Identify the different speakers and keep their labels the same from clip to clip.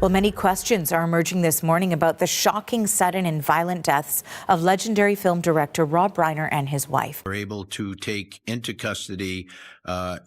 Speaker 1: Well, many questions are emerging this morning about the shocking, sudden and violent deaths of legendary film director Rob Reiner and his wife.
Speaker 2: We're able to take into custody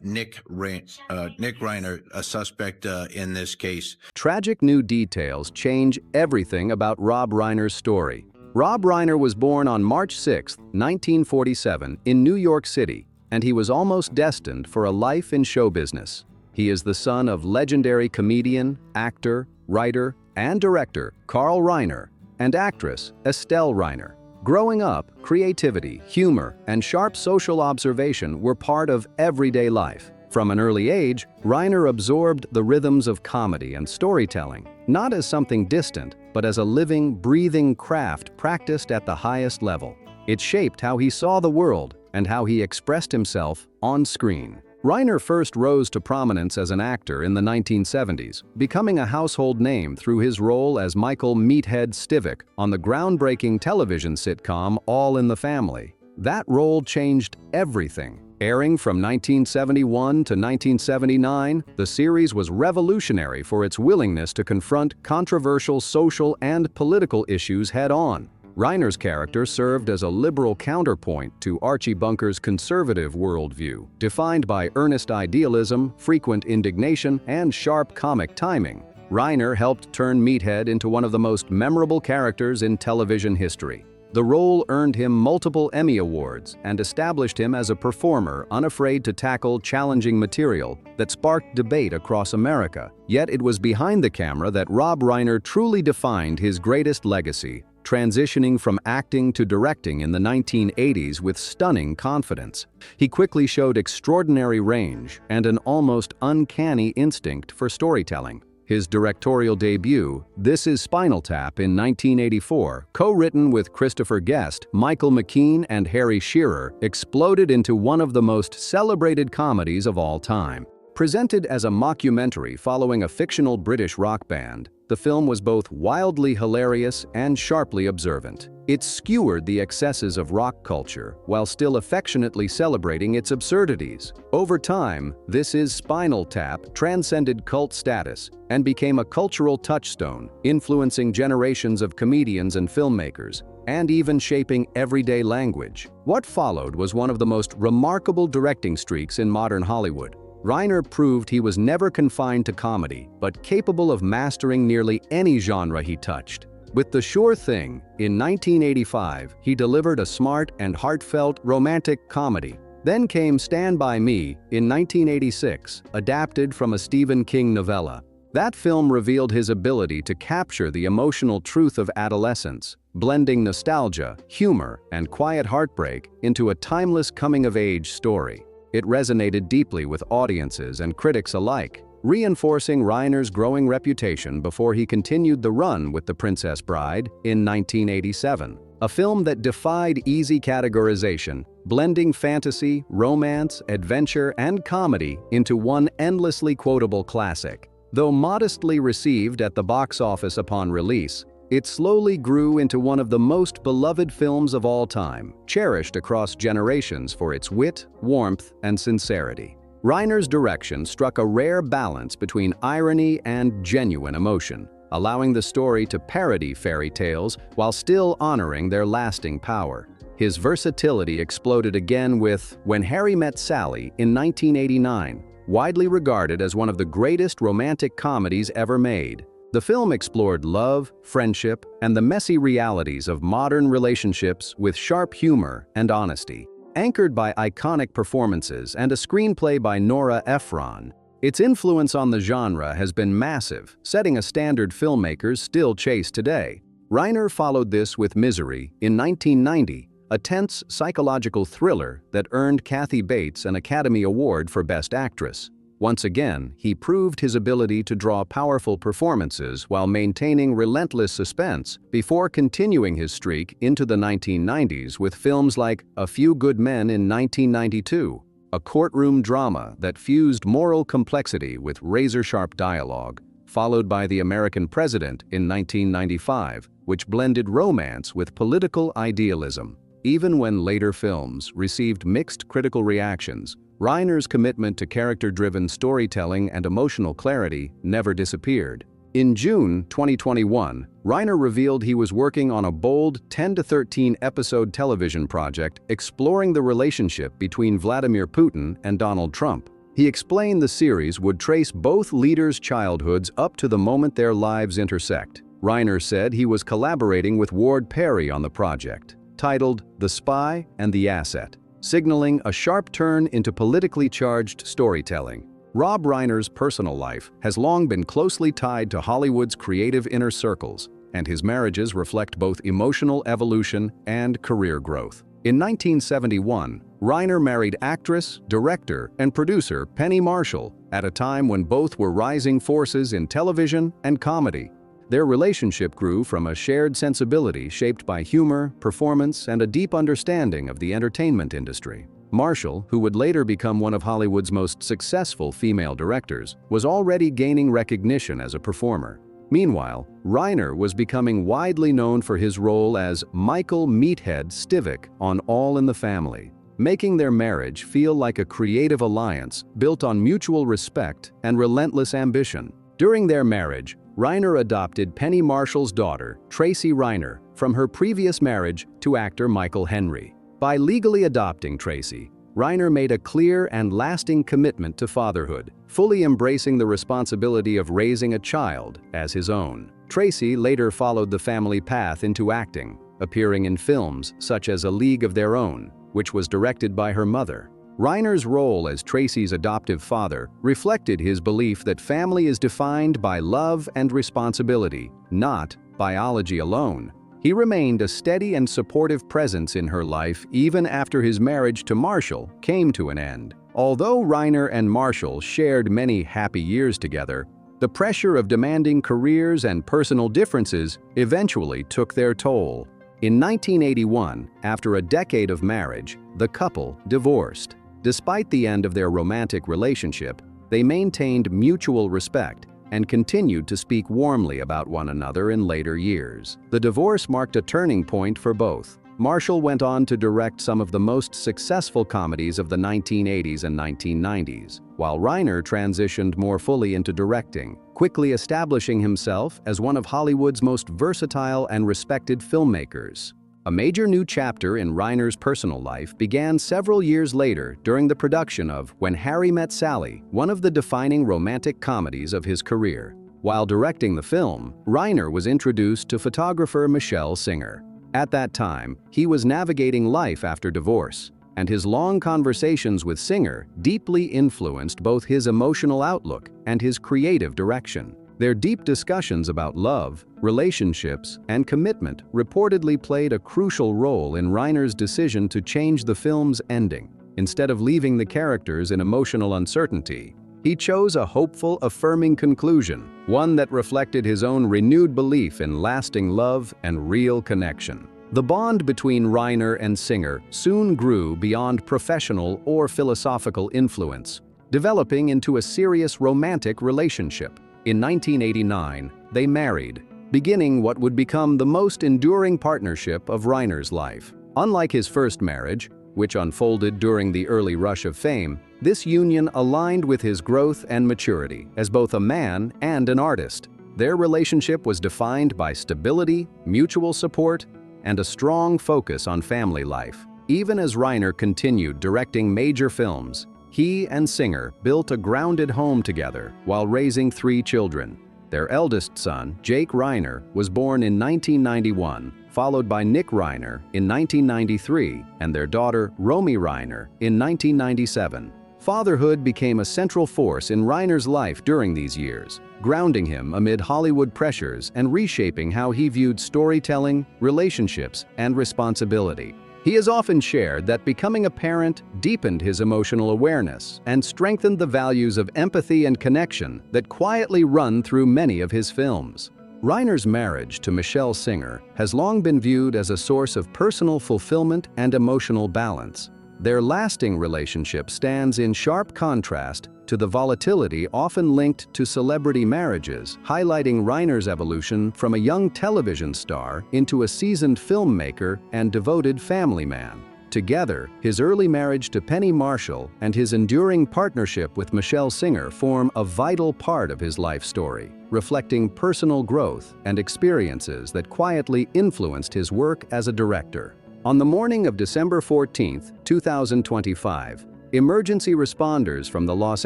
Speaker 2: Nick Reiner, a suspect in this case.
Speaker 3: Tragic new details change everything about Rob Reiner's story. Rob Reiner was born on March 6, 1947, in New York City, and he was almost destined for a life in show business. He is the son of legendary comedian, actor, writer, and director Carl Reiner and actress Estelle Reiner. Growing up, creativity, humor, and sharp social observation were part of everyday life. From an early age, Reiner absorbed the rhythms of comedy and storytelling, not as something distant, but as a living, breathing craft practiced at the highest level. It shaped how he saw the world and how he expressed himself on screen. Reiner first rose to prominence as an actor in the 1970s, becoming a household name through his role as Michael "Meathead" Stivic on the groundbreaking television sitcom All in the Family. That role changed everything. Airing from 1971 to 1979, the series was revolutionary for its willingness to confront controversial social and political issues head-on. Reiner's character served as a liberal counterpoint to Archie Bunker's conservative worldview, defined by earnest idealism, frequent indignation, and sharp comic timing. Reiner helped turn Meathead into one of the most memorable characters in television history. The role earned him multiple Emmy Awards and established him as a performer unafraid to tackle challenging material that sparked debate across America. Yet it was behind the camera that Rob Reiner truly defined his greatest legacy, transitioning from acting to directing in the 1980s with stunning confidence. He quickly showed extraordinary range and an almost uncanny instinct for storytelling. His directorial debut, This Is Spinal Tap in 1984, co-written with Christopher Guest, Michael McKean, and Harry Shearer, exploded into one of the most celebrated comedies of all time. Presented as a mockumentary following a fictional British rock band, the film was both wildly hilarious and sharply observant. It skewered the excesses of rock culture while still affectionately celebrating its absurdities. Over time, This Is Spinal Tap transcended cult status and became a cultural touchstone, influencing generations of comedians and filmmakers, and even shaping everyday language. What followed was one of the most remarkable directing streaks in modern Hollywood. Reiner proved he was never confined to comedy, but capable of mastering nearly any genre he touched. With The Sure Thing, in 1985, he delivered a smart and heartfelt romantic comedy. Then came Stand By Me in 1986, adapted from a Stephen King novella. That film revealed his ability to capture the emotional truth of adolescence, blending nostalgia, humor, and quiet heartbreak into a timeless coming-of-age story. It resonated deeply with audiences and critics alike, reinforcing Reiner's growing reputation before he continued the run with The Princess Bride in 1987, a film that defied easy categorization, blending fantasy, romance, adventure, and comedy into one endlessly quotable classic. Though modestly received at the box office upon release, it slowly grew into one of the most beloved films of all time, cherished across generations for its wit, warmth, and sincerity. Reiner's direction struck a rare balance between irony and genuine emotion, allowing the story to parody fairy tales while still honoring their lasting power. His versatility exploded again with When Harry Met Sally in 1989, widely regarded as one of the greatest romantic comedies ever made. The film explored love, friendship, and the messy realities of modern relationships with sharp humor and honesty. Anchored by iconic performances and a screenplay by Nora Ephron, its influence on the genre has been massive, setting a standard filmmakers still chase today. Reiner followed this with Misery in 1990, a tense psychological thriller that earned Kathy Bates an Academy Award for Best Actress. Once again, he proved his ability to draw powerful performances while maintaining relentless suspense before continuing his streak into the 1990s with films like A Few Good Men in 1992, a courtroom drama that fused moral complexity with razor-sharp dialogue, followed by The American President in 1995, which blended romance with political idealism. Even when later films received mixed critical reactions, Reiner's commitment to character-driven storytelling and emotional clarity never disappeared. In June 2021, Reiner revealed he was working on a bold 10 to 13 episode television project exploring the relationship between Vladimir Putin and Donald Trump. He explained the series would trace both leaders' childhoods up to the moment their lives intersect. Reiner said he was collaborating with Ward Perry on the project, titled The Spy and the Asset, signaling a sharp turn into politically charged storytelling. Rob Reiner's personal life has long been closely tied to Hollywood's creative inner circles, and his marriages reflect both emotional evolution and career growth. In 1971, Reiner married actress, director, and producer Penny Marshall at a time when both were rising forces in television and comedy. Their relationship grew from a shared sensibility shaped by humor, performance, and a deep understanding of the entertainment industry. Marshall, who would later become one of Hollywood's most successful female directors, was already gaining recognition as a performer. Meanwhile, Reiner was becoming widely known for his role as Michael "Meathead" Stivic on All in the Family, making their marriage feel like a creative alliance built on mutual respect and relentless ambition. During their marriage, Reiner adopted Penny Marshall's daughter, Tracy Reiner, from her previous marriage to actor Michael Henry. By legally adopting Tracy, Reiner made a clear and lasting commitment to fatherhood, fully embracing the responsibility of raising a child as his own. Tracy later followed the family path into acting, appearing in films such as A League of Their Own, which was directed by her mother. Reiner's role as Tracy's adoptive father reflected his belief that family is defined by love and responsibility, not biology alone. He remained a steady and supportive presence in her life even after his marriage to Marshall came to an end. Although Reiner and Marshall shared many happy years together, the pressure of demanding careers and personal differences eventually took their toll. In 1981, after a decade of marriage, the couple divorced. Despite the end of their romantic relationship, they maintained mutual respect and continued to speak warmly about one another in later years. The divorce marked a turning point for both. Marshall went on to direct some of the most successful comedies of the 1980s and 1990s, while Reiner transitioned more fully into directing, quickly establishing himself as one of Hollywood's most versatile and respected filmmakers. A major new chapter in Reiner's personal life began several years later during the production of When Harry Met Sally, one of the defining romantic comedies of his career. While directing the film, Reiner was introduced to photographer Michelle Singer. At that time, he was navigating life after divorce, and his long conversations with Singer deeply influenced both his emotional outlook and his creative direction. Their deep discussions about love, relationships, and commitment reportedly played a crucial role in Reiner's decision to change the film's ending. Instead of leaving the characters in emotional uncertainty, he chose a hopeful, affirming conclusion, one that reflected his own renewed belief in lasting love and real connection. The bond between Reiner and Singer soon grew beyond professional or philosophical influence, developing into a serious romantic relationship. In 1989, they married, beginning what would become the most enduring partnership of Reiner's life. Unlike his first marriage, which unfolded during the early rush of fame, this union aligned with his growth and maturity as both a man and an artist. Their relationship was defined by stability, mutual support, and a strong focus on family life. Even as Reiner continued directing major films, he and Singer built a grounded home together while raising 3 children. Their eldest son, Jake Reiner, was born in 1991, followed by Nick Reiner in 1993, and their daughter, Romy Reiner, in 1997. Fatherhood became a central force in Reiner's life during these years, grounding him amid Hollywood pressures and reshaping how he viewed storytelling, relationships, and responsibility. He has often shared that becoming a parent deepened his emotional awareness and strengthened the values of empathy and connection that quietly run through many of his films. Reiner's marriage to Michelle Singer has long been viewed as a source of personal fulfillment and emotional balance. Their lasting relationship stands in sharp contrast to the volatility often linked to celebrity marriages, highlighting Reiner's evolution from a young television star into a seasoned filmmaker and devoted family man. Together, his early marriage to Penny Marshall and his enduring partnership with Michelle Singer form a vital part of his life story, reflecting personal growth and experiences that quietly influenced his work as a director. On the morning of December 14, 2025, emergency responders from the Los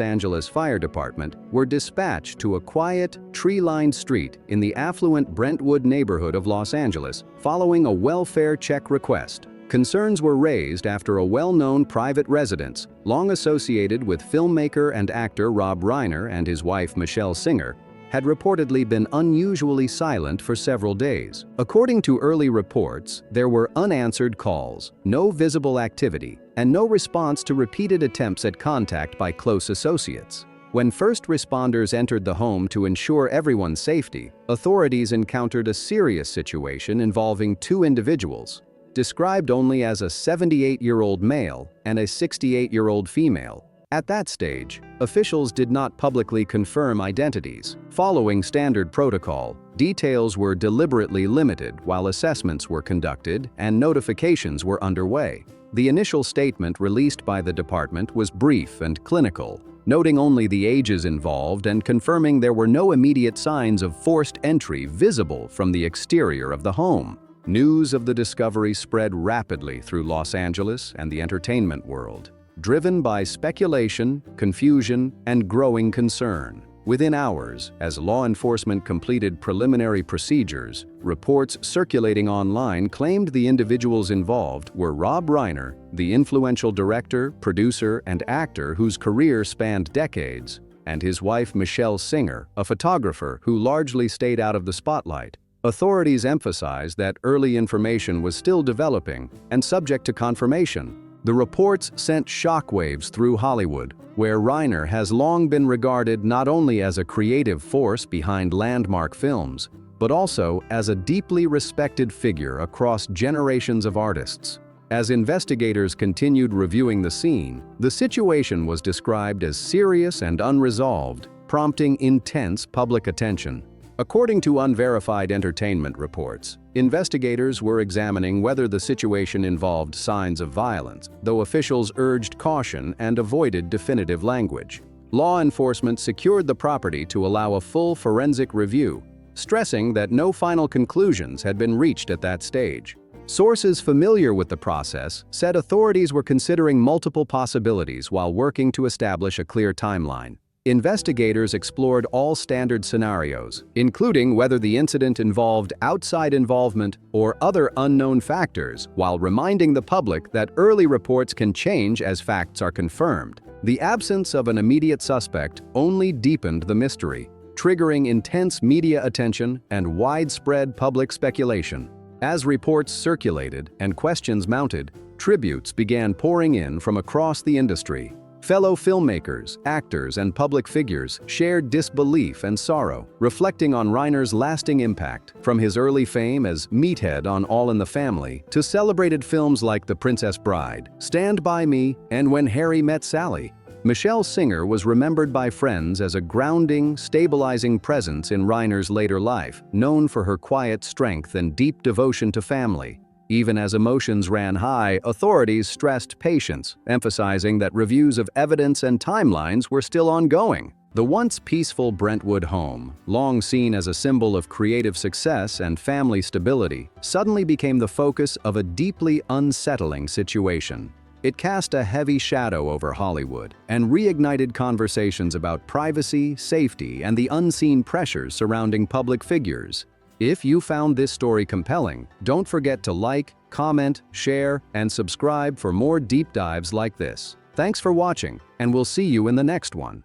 Speaker 3: Angeles Fire Department were dispatched to a quiet, tree-lined street in the affluent Brentwood neighborhood of Los Angeles following a welfare check request. Concerns were raised after a well-known private residence, long associated with filmmaker and actor Rob Reiner and his wife Michelle Singer, had reportedly been unusually silent for several days. According to early reports, there were unanswered calls, no visible activity, and no response to repeated attempts at contact by close associates. When first responders entered the home to ensure everyone's safety, authorities encountered a serious situation involving two individuals, described only as a 78-year-old male and a 68-year-old female. At that stage, officials did not publicly confirm identities. Following standard protocol, details were deliberately limited while assessments were conducted and notifications were underway. The initial statement released by the department was brief and clinical, noting only the ages involved and confirming there were no immediate signs of forced entry visible from the exterior of the home. News of the discovery spread rapidly through Los Angeles and the entertainment world, driven by speculation, confusion, and growing concern. Within hours, as law enforcement completed preliminary procedures, reports circulating online claimed the individuals involved were Rob Reiner, the influential director, producer, and actor whose career spanned decades, and his wife Michelle Singer, a photographer who largely stayed out of the spotlight. Authorities emphasized that early information was still developing and subject to confirmation. The reports sent shockwaves through Hollywood, where Reiner has long been regarded not only as a creative force behind landmark films, but also as a deeply respected figure across generations of artists. As investigators continued reviewing the scene, the situation was described as serious and unresolved, prompting intense public attention. According to unverified entertainment reports, investigators were examining whether the situation involved signs of violence, though officials urged caution and avoided definitive language. Law enforcement secured the property to allow a full forensic review, stressing that no final conclusions had been reached at that stage. Sources familiar with the process said authorities were considering multiple possibilities while working to establish a clear timeline. Investigators explored all standard scenarios, including whether the incident involved outside involvement or other unknown factors, while reminding the public that early reports can change as facts are confirmed. The absence of an immediate suspect only deepened the mystery, triggering intense media attention and widespread public speculation. As reports circulated and questions mounted, tributes began pouring in from across the industry. Fellow filmmakers, actors, and public figures shared disbelief and sorrow, reflecting on Reiner's lasting impact, from his early fame as meathead on All in the Family to celebrated films like The Princess Bride, Stand By Me, and When Harry Met Sally. Michelle Singer was remembered by friends as a grounding, stabilizing presence in Reiner's later life, known for her quiet strength and deep devotion to family. Even as emotions ran high, authorities stressed patience, emphasizing that reviews of evidence and timelines were still ongoing. The once peaceful Brentwood home, long seen as a symbol of creative success and family stability, suddenly became the focus of a deeply unsettling situation. It cast a heavy shadow over Hollywood and reignited conversations about privacy, safety, and the unseen pressures surrounding public figures. If you found this story compelling, don't forget to like, comment, share, and subscribe for more deep dives like this. Thanks for watching, and we'll see you in the next one.